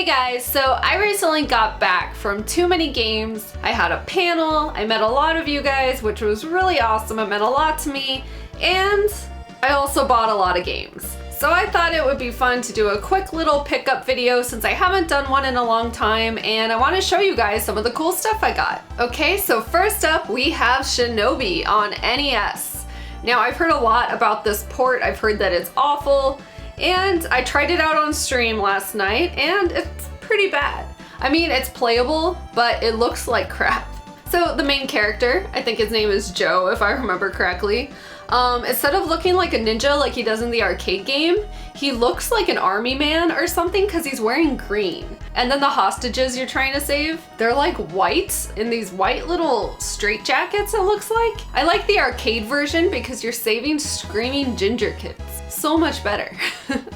Hey guys, so I recently got back from too many games. I had a panel, I met a lot of you guys, which was really awesome. It meant a lot to me, and I also bought a lot of games. So I thought it would be fun to do a quick little pickup video since I haven't done one in a long time, and I want to show you guys some of the cool stuff I got. Okay, so first up we have Shinobi on NES. Now I've heard a lot about this port. I've heard that it's awful. And I tried it out on stream last night and it's pretty bad. I mean, it's playable, but it looks like crap. So the main character, I think his name is Joe if I remember correctly, instead of looking like a ninja like he does in the arcade game, he looks like an army man or something because he's wearing green. And then the hostages you're trying to save, they're like white in these white little straight jackets it looks like. I like the arcade version because you're saving screaming ginger kids. So much better.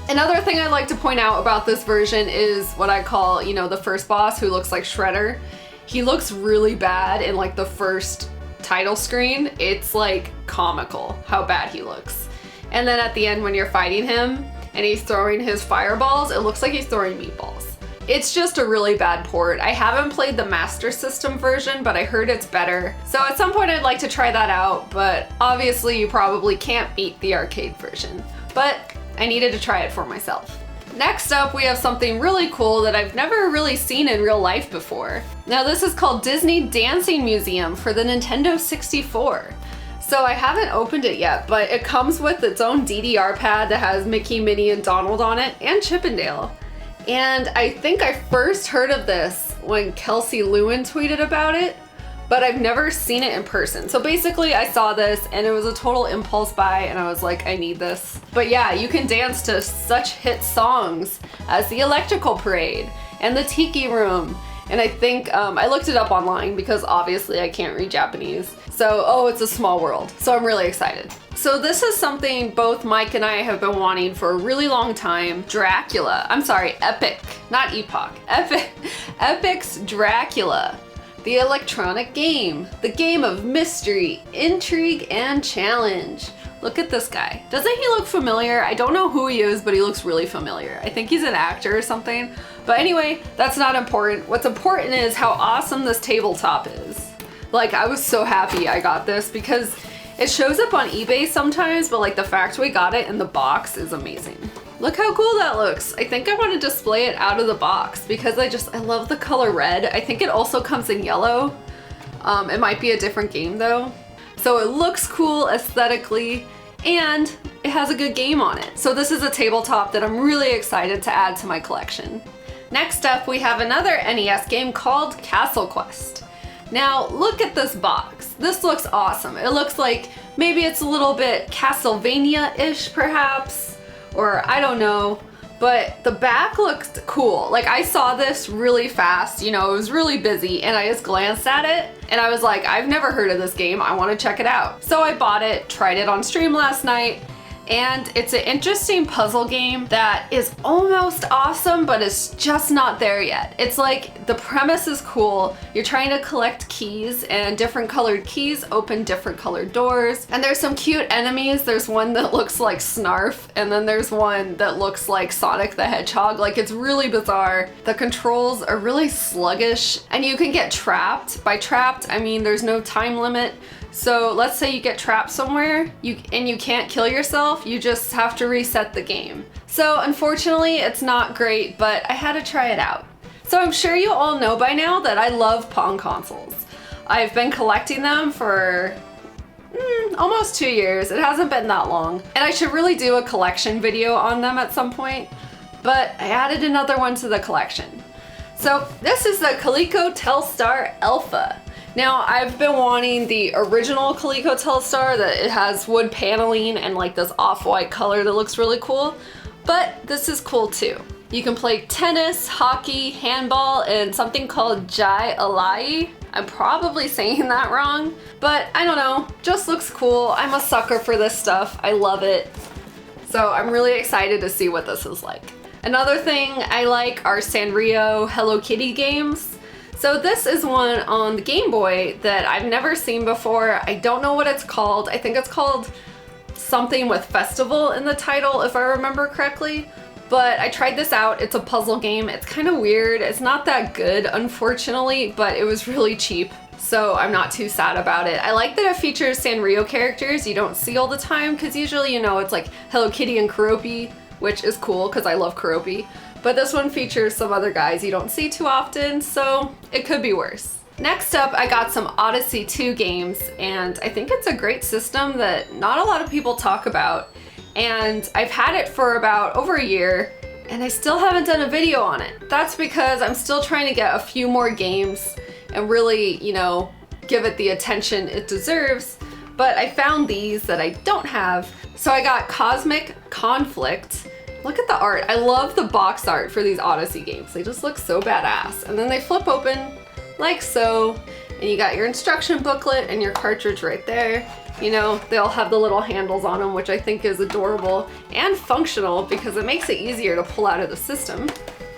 Another thing I'd like to point out about this version is what I call, you know, the first boss who looks like Shredder. He looks really bad in like the first title screen. It's like comical how bad he looks. And then at the end when you're fighting him and he's throwing his fireballs, it looks like he's throwing meatballs. It's just a really bad port. I haven't played the Master System version, but I heard it's better. So at some point I'd like to try that out, but obviously you probably can't beat the arcade version. But I needed to try it for myself. Next up, we have something really cool that I've never really seen in real life before. Now this is called Disney Dancing Museum for the Nintendo 64. So I haven't opened it yet, but it comes with its own DDR pad that has Mickey, Minnie, and Donald on it, and Chippendale. And I think I first heard of this when Kelsey Lewin tweeted about it, but I've never seen it in person. So basically I saw this and it was a total impulse buy and I was like, I need this. But yeah, you can dance to such hit songs as the Electrical Parade and the Tiki Room. And I think, I looked it up online because obviously I can't read Japanese. So, oh, it's a small world. So I'm really excited. So this is something both Mike and I have been wanting for a really long time. Dracula, I'm sorry, Epic, not Epoch. Epic's Dracula. The electronic game, the game of mystery, intrigue, and challenge. Look at this guy. Doesn't he look familiar? I don't know who he is, but he looks really familiar. I think he's an actor or something. But anyway, that's not important. What's important is how awesome this tabletop is. Like, I was so happy I got this because it shows up on eBay sometimes, but like the fact we got it in the box is amazing. Look how cool that looks. I think I want to display it out of the box because I love the color red. I think it also comes in yellow. It might be a different game though. So it looks cool aesthetically and it has a good game on it. So this is a tabletop that I'm really excited to add to my collection. Next up, we have another NES game called Castle Quest. Now look at this box. This looks awesome. It looks like maybe it's a little bit Castlevania-ish perhaps. Or I don't know, but the back looks cool. Like I saw this really fast, you know, it was really busy and I just glanced at it and I was like, I've never heard of this game, I want to check it out. So I bought it, tried it on stream last night, and it's an interesting puzzle game that is almost awesome, but it's just not there yet. It's like the premise is cool. You're trying to collect keys and different colored keys open different colored doors. And there's some cute enemies. There's one that looks like Snarf and then there's one that looks like Sonic the Hedgehog. Like it's really bizarre. The controls are really sluggish and you can get trapped. By trapped, I mean there's no time limit. So let's say you get trapped somewhere and you can't kill yourself, you just have to reset the game. So unfortunately it's not great, but I had to try it out. So I'm sure you all know by now that I love Pong consoles. I've been collecting them for almost 2 years. It hasn't been that long. And I should really do a collection video on them at some point, but I added another one to the collection. So this is the Coleco Telstar Alpha. Now, I've been wanting the original Coleco Telstar that it has wood paneling and like this off-white color that looks really cool, but this is cool too. You can play tennis, hockey, handball, and something called Jai Alai. I'm probably saying that wrong, but I don't know, just looks cool. I'm a sucker for this stuff, I love it. So I'm really excited to see what this is like. Another thing I like are Sanrio Hello Kitty games. So this is one on the Game Boy that I've never seen before. I don't know what it's called. I think it's called something with festival in the title if I remember correctly. But I tried this out. It's a puzzle game. It's kind of weird. It's not that good, unfortunately, but it was really cheap, so I'm not too sad about it. I like that it features Sanrio characters you don't see all the time, because usually, you know, it's like Hello Kitty and Keroppi, which is cool because I love Keroppi. But this one features some other guys you don't see too often, so it could be worse. Next up, I got some Odyssey 2 games, and I think it's a great system that not a lot of people talk about. And I've had it for about over a year, and I still haven't done a video on it. That's because I'm still trying to get a few more games and really, you know, give it the attention it deserves. But I found these that I don't have. So I got Cosmic Conflict. Look at the art. I love the box art for these Odyssey games. They just look so badass. And then they flip open like so, and you got your instruction booklet and your cartridge right there. You know, they all have the little handles on them, which I think is adorable and functional because it makes it easier to pull out of the system.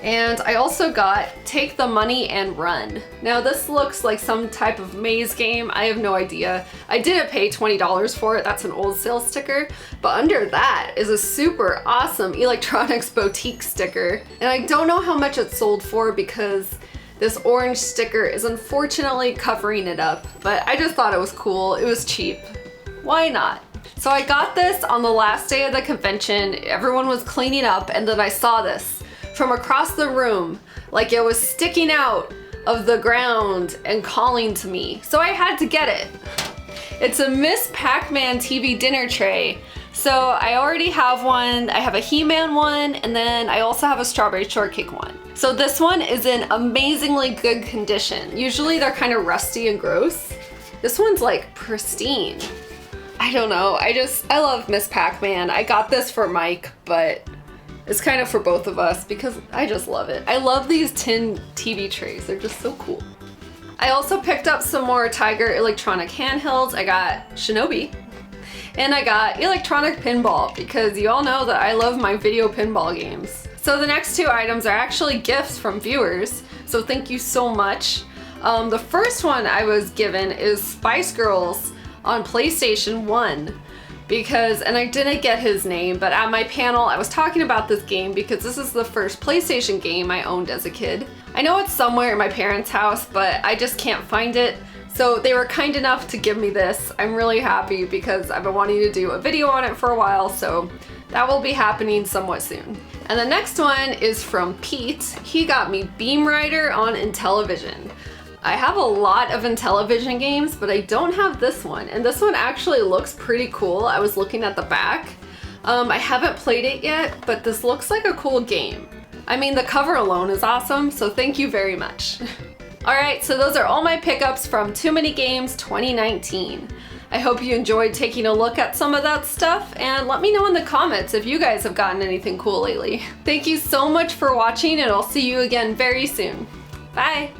And I also got Take the Money and Run. Now this looks like some type of maze game. I have no idea. I didn't pay $20 for it. That's an old sales sticker. But under that is a super awesome electronics boutique sticker. And I don't know how much it sold for because this orange sticker is unfortunately covering it up. But I just thought it was cool. It was cheap. Why not? So I got this on the last day of the convention. Everyone was cleaning up, and then I saw this from across the room, like it was sticking out of the ground and calling to me. So I had to get it. It's a Miss Pac-Man TV dinner tray. So I already have one. I have a He-Man one, and then I also have a Strawberry Shortcake one. So this one is in amazingly good condition. Usually they're kind of rusty and gross. This one's like pristine. I don't know, I love Miss Pac-Man. I got this for Mike, but it's kind of for both of us because I just love it. I love these tin TV trays, they're just so cool. I also picked up some more Tiger electronic handhelds. I got Shinobi, and I got electronic pinball because you all know that I love my video pinball games. So the next two items are actually gifts from viewers, so thank you so much. The first one I was given is Spice Girls on PlayStation 1 because, and I didn't get his name, but at my panel I was talking about this game because this is the first PlayStation game I owned as a kid. I know it's somewhere in my parents' house, but I just can't find it. So they were kind enough to give me this. I'm really happy because I've been wanting to do a video on it for a while, so that will be happening somewhat soon. And the next one is from Pete. He got me Beam Rider on Intellivision. I have a lot of Intellivision games, but I don't have this one. And this one actually looks pretty cool. I was looking at the back. I haven't played it yet, but this looks like a cool game. I mean, the cover alone is awesome, so thank you very much. Alright, so those are all my pickups from Too Many Games 2019. I hope you enjoyed taking a look at some of that stuff, and let me know in the comments if you guys have gotten anything cool lately. Thank you so much for watching, and I'll see you again very soon. Bye!